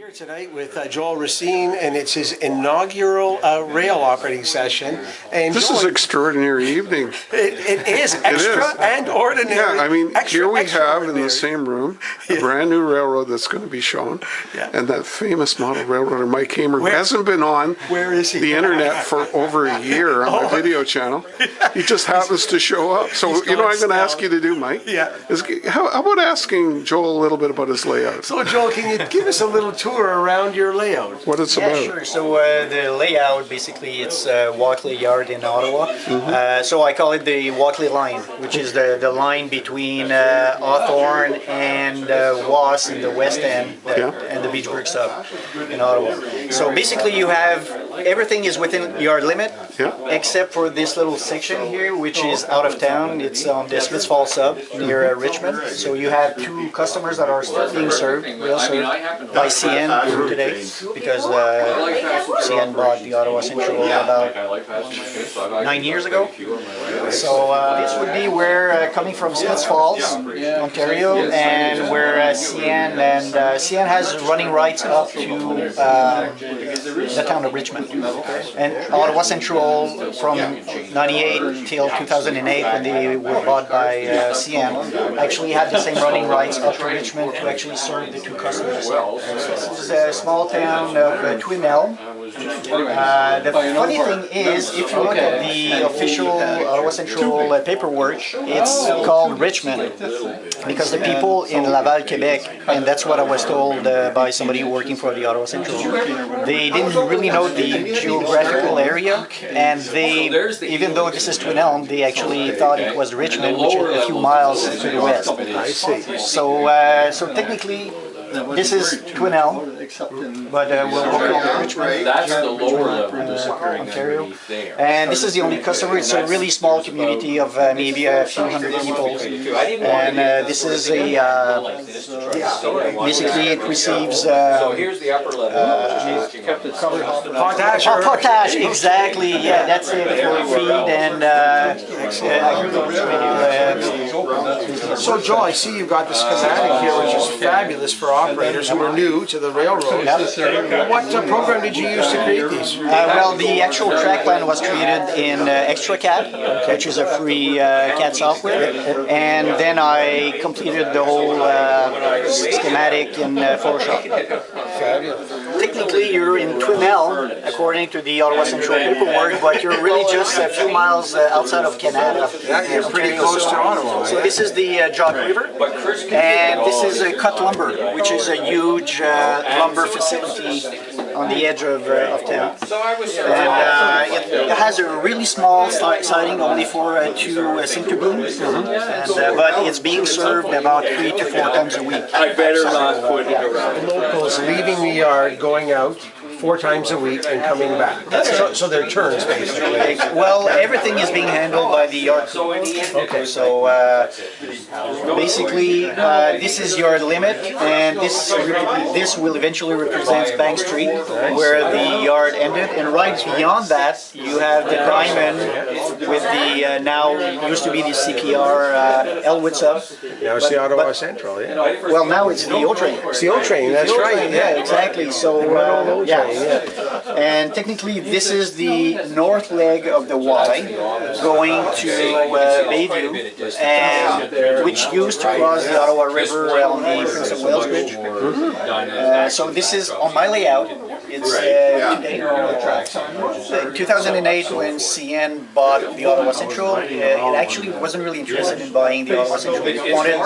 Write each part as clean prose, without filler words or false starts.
Here tonight with Joel RACINE, and it's his inaugural rail operating session. And this is an extraordinary evening. It is extra and ordinary. Yeah, I mean, here we have in the ordinary. same room a brand new railroad that's going to be shown, and that famous model railroader Mike Hamer, who hasn't been on the internet for over a year on my video channel. He just happens to show up. So you know what I'm going to ask you to do, Mike? Yeah. How about asking Joel a little bit about his layout? So Joel, can you give us a little tour around your layout? What it's about? Sure. So the layout, basically, it's WALKLEY Yard in Ottawa. So I call it the WALKLEY line, which is the line between Hawthorne and Was in the West End and the Beachburg sub in Ottawa. So basically you have, everything is within yard limit, except for this little section here, which is out of town. It's on the Smiths Falls sub near Richmond. So you have two customers that are still being served, rail served by CN today, because CN bought the Ottawa Central about 9 years ago. So this would be where, coming from Smiths Falls, Ontario, and where CN has running rights up to the town of Richmond. And Ottawa Central from 98 till 2008, when they were bought by CN, actually had the same running rights up to Richmond to actually serve the two customers. So this is a small town of Twin Elm. The funny thing is, if you look at the official Ottawa Central paperwork, it's called Richmond because the people in Laval, Quebec, and that's what I was told by somebody working for the Ottawa Central, they didn't really know the geographical area, and they, even though this is Twin Elm, they actually thought it was Richmond, which is a few miles to the west. I see. So technically, this is Twin Elm, but we'll call it Richmond. That's the lower level Ontario. And this is the only customer. It's a really small community of maybe a few hundred people. And this is a, basically it receives so here's the upper level. Potash. Oh, potash, exactly. Yeah, that's it for feed and So Joel, I see you've got the schematic here, which is fabulous for operators who are new to the railroad. What program did you use to create these? Well, the actual track plan was created in ExtraCAD, which is a free CAD software, and then I completed the whole schematic in Photoshop. Technically, you're in Twin Elm, according to the Ottawa Central paperwork, but you're really just a few miles outside of Canada. Yeah, you're pretty close to Ottawa. So this is the Jock River, and this is Cut Lumber, which is a huge lumber facility on the edge of town. And it has a really small siding, only for two sinter booms, but it's being served about 3 to 4 times a week. I better not put it around. Locals leaving the yard, going out 4 times a week and coming back. So they're turns, basically. Well, everything is being handled by the yard. Okay. So basically, this is yard limit, and this will eventually represent Bank Street, where the yard ended. And right beyond that, you have the diamond with the now used to be the CPR Elwood sub. Now it's the Ottawa Central, yeah. Well, now it's the O train. It's the O train, that's right. Yeah, exactly. So and technically, this is the north leg of the Y going to Bayview, and which used to cross the Ottawa River on the Prince of Wales Bridge. So this is on my layout. It's today. In 2008, when CN bought the Ottawa Central, it actually wasn't really interested in buying the Ottawa Central. It wanted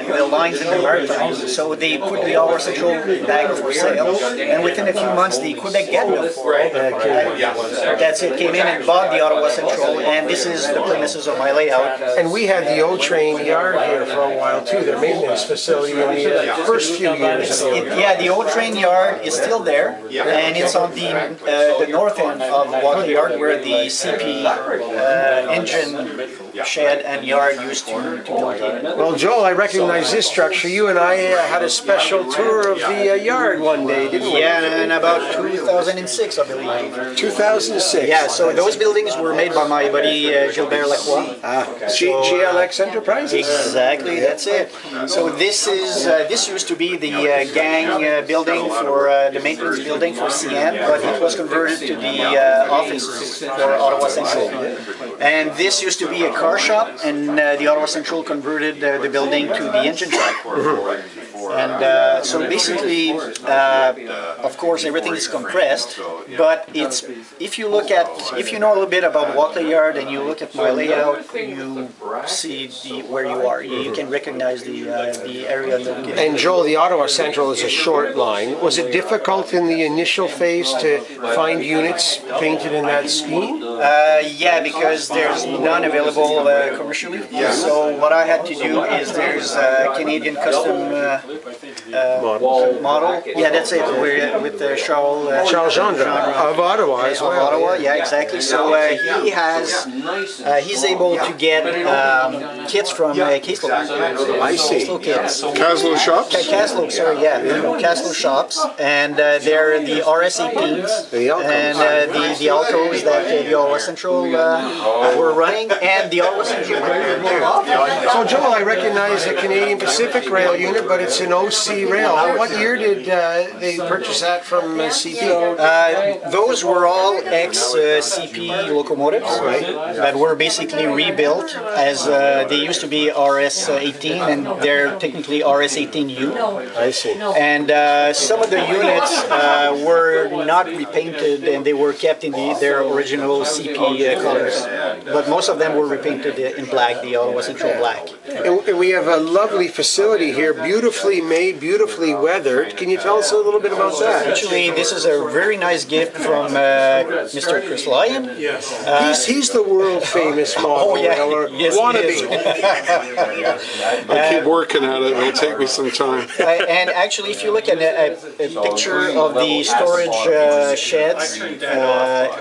the lines in the Maritime, so they put the Ottawa Central back for sale. And within a few months, the Quebec Gatineau that's it, came in and bought the Ottawa Central, and this is the premises of my layout. And we had the O train yard here for a while too, their maintenance facility in the first few years. Yeah, the O train yard is still there. and it's on the north end of Walkley Yard where the CP engine shed and yard used to be located. Well, Joel, I recognize this structure. You and I had a special tour of the yard one day, didn't we? Yeah, in about 2006, I believe. 2006. Yeah, so those buildings were made by my buddy Gilbert Lacroix. GLX Enterprises? Exactly, that's it. So this used to be the gang building for the maintenance building for CN, but it was converted to the offices for Ottawa Central. And this used to be a car shop, and the Ottawa Central converted the building to the engine track. And so basically, of course, everything is compressed, but it's if you know a little bit about Walkley Yard and you look at my layout, you see where you are. You can recognize the area. And Joel, the Ottawa Central is a short line. Was it difficult in the initial phase to find units painted in that scheme? Yeah, because there's none available commercially. So what I had to do is there's a Canadian custom model. Yeah, that's it. We're with Charles Gendre of Ottawa as well. Of Ottawa, yeah, exactly. So he's able to get kits from Caslow. I see. Caslow kits. Caslow shops? Caslow, sorry, yeah, Caslow shops, and they're the RS18s and the Altos that the Ottawa Central were running, and the Ottawa Central. So Joel, I recognize the Canadian Pacific Rail unit, but it's an OC rail. What year did they purchase that from CP? Those were all ex-CP locomotives, right? That were basically rebuilt as they used to be RS18, and they're technically RS18U. I see. And some of the units were not repainted, and they were kept in their original CP colors. But most of them were repainted in black, the Ottawa Central black. And we have a lovely facility here, beautifully made, beautifully weathered. Can you tell us a little bit about that? Actually, this is a very nice gift from Mr. Chris Lyon. He's the world famous model railroader. Yes, wannabe. I keep working at it. It'll take me some time. And actually, if you look at a picture of the storage sheds,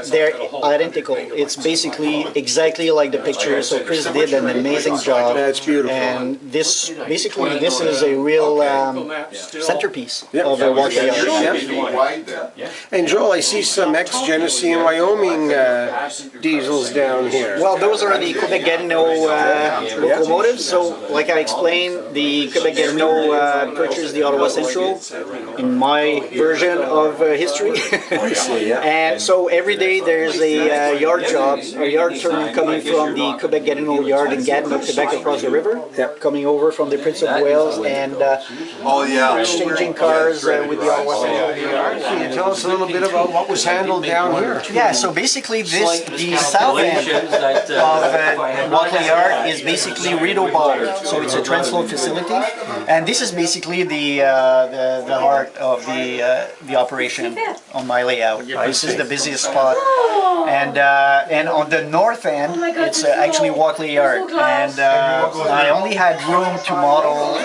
they're identical. It's basically exactly like the picture. So Chris did an amazing job. That's beautiful. And this is a real centerpiece of the Walkley Yard. And Joel, I see some ex-Genesee and Wyoming diesels down here. Well, those are the Quebec-Gatineau locomotives. So, like I explained, the Quebec-Gatineau purchased the Ottawa Central in my version of history. And so every day there's a yard job, a yard turn coming from the Quebec-Gatineau yard in Gatineau, Quebec, across the river, coming over from the Prince of Wales and exchanging cars with the Ottawa Central yard. Can you tell us a little bit about what was handled down here? Yeah, so basically the south end of Walkley Yard is basically RIDEAU bar. So it's a transload facility, and this is basically the heart of the operation on my layout. This is the busiest spot, and on the north end it's actually Walkley Yard, and I only had room to model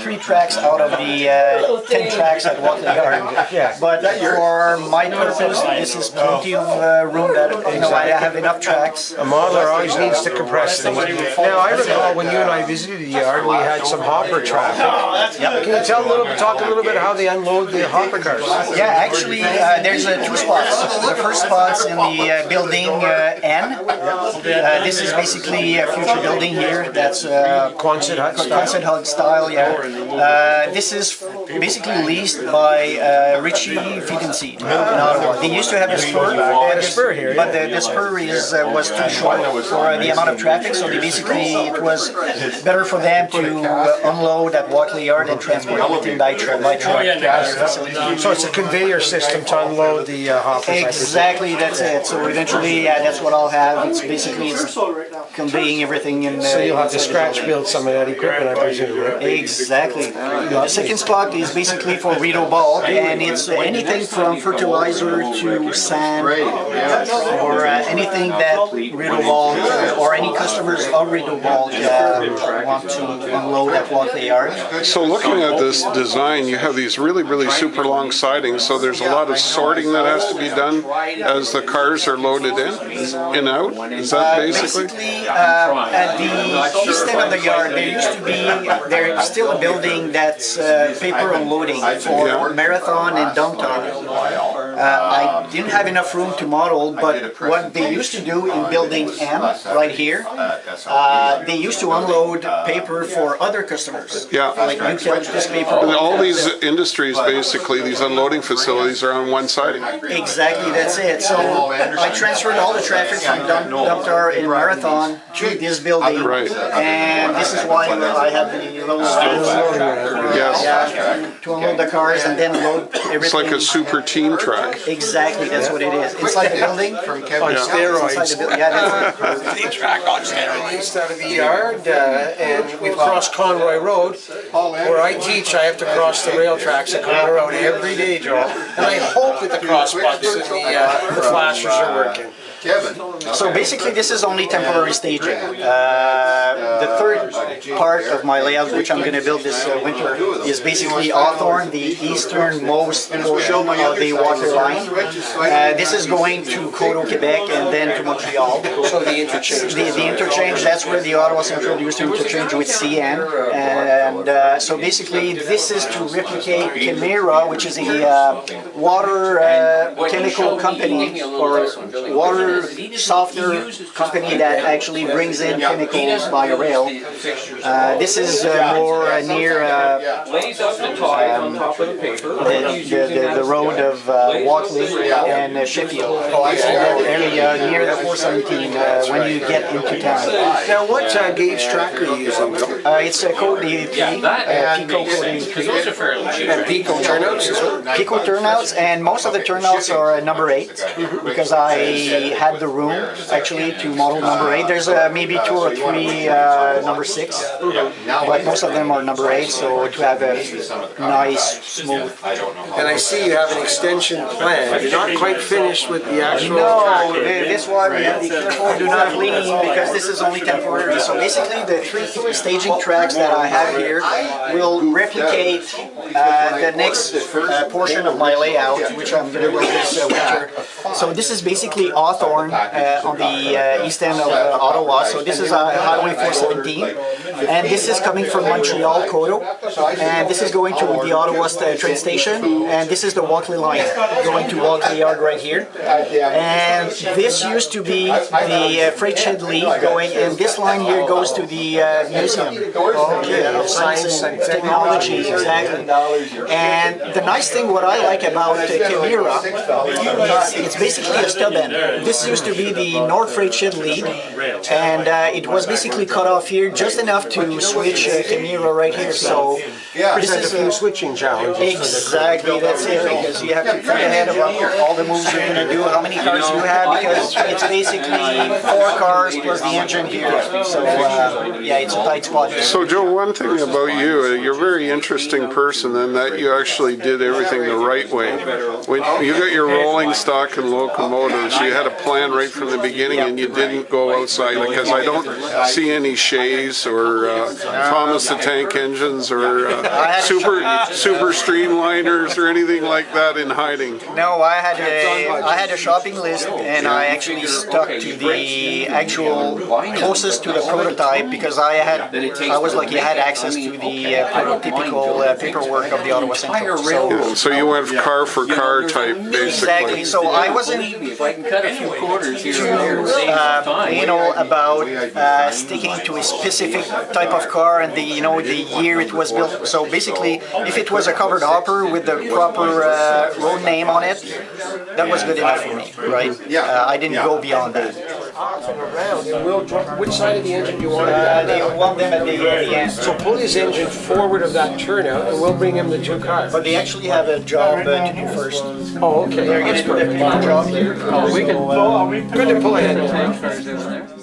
3 tracks out of the 10 tracks at Walkley Yard. But for my purpose, this is plenty of room that I have enough tracks. A modeler always needs to compress things. Now, I recall when you and I visited the yard, we had some hopper traffic. Can you talk a little bit how they unload the hopper cars? Yeah, actually, there's 2 spots. The first spot's in the building N. This is basically a future building here. That's Quonset hut style. Yeah. This is basically leased by Richie Feed and Seed in Ottawa. They used to have a spur. They had a spur here, but the spur was too short for the amount of traffic. So it was better for them to unload at Walkley Yard and transport everything by truck. So it's a conveyor system to unload the hoppers. Exactly, that's it. So eventually, that's what I'll have. It's basically conveying everything in. So you'll have to scratch build some of that equipment, I presume. Right? Exactly. The second spot layout is basically for RIDEAU bulk, and it's anything from fertilizer to sand, or anything that RIDEAU bulk or any customers of RIDEAU bulk want to unload at Walkley Yard. So looking at this design, you have these really, really super long sidings, so there's a lot of sorting that has to be done as the cars are loaded in and out? Is that basically? At the east end of the yard, there's still a building that's paper unloading for Marathon and Downtown. I didn't have enough room to model, but what they used to do in building M, right here, they used to unload paper for other customers. Yeah. Like utilities paper. And all these industries, basically, these unloading facilities are on one siding. Exactly, that's it. So I transferred all the traffic from Downtown and Marathon to this building. Right. And this is why I have the little to unload the cars and then load everything. It's like a super team track. Exactly, that's what it is. Inside the building. On steroids. Inside the building. Yeah, that's it. Track on steroids out of the yard, and we cross Conroy Road. Where I teach, I have to cross the rail tracks at Conroy Road every day, Joel. And I hope that the cross bucks and the flashers are working. So basically this is only temporary staging. The third part of my layout, which I'm going to build this winter, is basically Hawthorne, the easternmost portion of the water line. This is going to Coteau, Quebec, and then to Montreal. So the interchange. The interchange, that's where the Ottawa Central used to interchange with CN. And so basically this is to replicate Chimera, which is a water chemical company, or water softener company that actually brings in chemicals by rail. This is more near the road of Walkley and Sheffield. Area near the 417 when you get into town. Now, what gauge track are you using? It's a code 83, PECO code 83. And PECO turnouts as well? PECO turnouts, and most of the turnouts are number 8 because I had the room actually to model number 8. There's maybe 2 or 3 number 6, but most of them are number 8, so to have a nice, smooth. And I see you have an extension plan. You're not quite finished with the actual No, track. this one, be careful, do not lean, because this is only temporary. So basically the 3 staging tracks that I have here will replicate the next portion of my layout, which I'm going to build this winter. So this is basically Hawthorne on the east end of Ottawa. So this is Highway 417, and this is coming from Montreal, Coteau, and this is going to the Ottawa train station, and this is the Walkley line going to Walkley Yard right here. And this used to be the freight shed lead going, and this line here goes to the museum of science and technology, exactly. And the nice thing, what I like about Chimera, is it's basically a stub end. This used to be the North Freight Shed lead, and it was basically cut off here just enough to switch Chimera right here. So this is a few switching challenges. Exactly, that's it, because you have to think ahead about all the moves you're going to do, how many cars you have, because it's basically 4 cars plus the engine here. So yeah, it's a tight spot. So Joe, one thing about you, you're a very interesting person in that you actually did everything the right way. When you got your rolling stock and locomotives, you had a plan right from the beginning and you didn't go outside, because I don't see any Shays or Thomas the Tank Engines or super streamliners or anything like that in hiding. No, I had a shopping list, and I actually stuck to the actual closest to the prototype, because I was lucky I had access to the prototypical paperwork of the Ottawa Central. So you went car for car type, basically. Exactly. So I wasn't about sticking to a specific type of car and the year it was built. So basically, if it was a covered hopper with the proper road name on it, that was good enough for me, right? I didn't go beyond that. Which side of the engine do you want? They want them at the end. So pull his engine forward of that turnout, and we'll bring him the 2 cars. But they actually have a job to do first. Oh, okay. They're going to do the job here. We can. Good to pull ahead.